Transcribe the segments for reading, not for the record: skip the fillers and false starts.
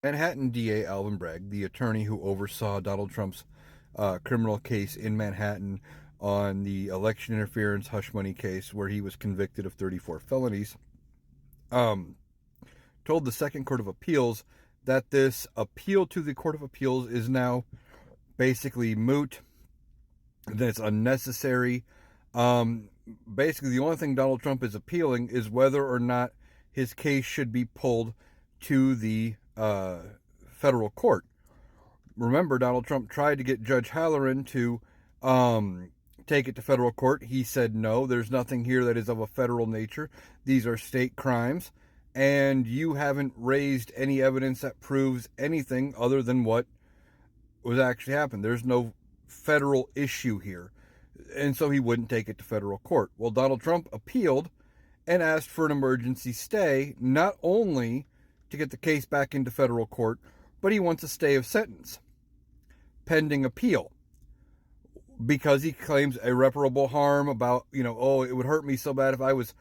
Manhattan DA Alvin Bragg, the attorney who oversaw Donald Trump's criminal case in Manhattan on the election interference hush money case where he was convicted of 34 felonies, um, told the Second Court of Appeals that this appeal to the Court of Appeals is now basically moot, that it's unnecessary. Um, Basically, the only thing Donald Trump is appealing is whether or not his case should be pulled to the federal court. Remember, Donald Trump tried to get Judge Halloran to take it to federal court. He said no, there's nothing here that is of a federal nature. These are state crimes, and you haven't raised any evidence that proves anything other than what was actually happened. There's no federal issue here. And so he wouldn't take it to federal court. Well, Donald Trump appealed and asked for an emergency stay, not only to get the case back into federal court, but he wants a stay of sentence pending appeal because he claims irreparable harm about, oh, it would hurt me so bad if I was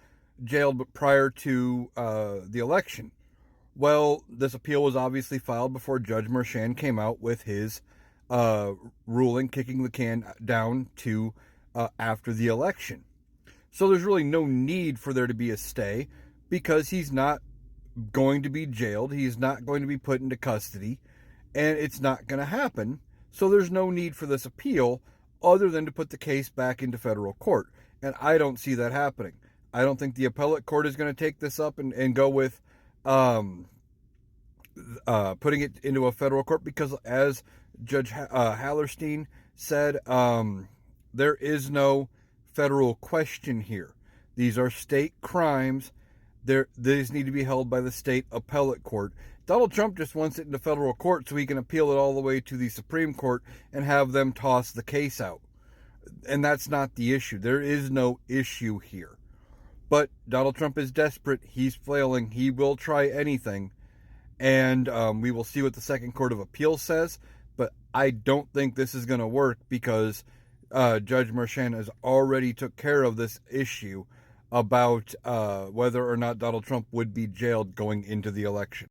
jailed prior to the election. Well, this appeal was obviously filed before Judge Merchan came out with his ruling, kicking the can down to after the election. So there's really no need for there to be a stay because he's not going to be jailed. He's not going to be put into custody, and it's not going to happen. So there's no need for this appeal other than to put the case back into federal court. And I don't see that happening. I don't think the appellate court is going to take this up and go with putting it into a federal court because, as Judge Hallerstein said, there is no federal question here. These are state crimes. These need to be held by the state appellate court. Donald Trump just wants it into federal court so he can appeal it all the way to the Supreme Court and have them toss the case out. And that's not the issue. There is no issue here. But Donald Trump is desperate. He's flailing. He will try anything. And we will see what the Second Court of Appeals says. But I don't think this is going to work because Judge Merchan has already took care of this issue about whether or not Donald Trump would be jailed going into the election.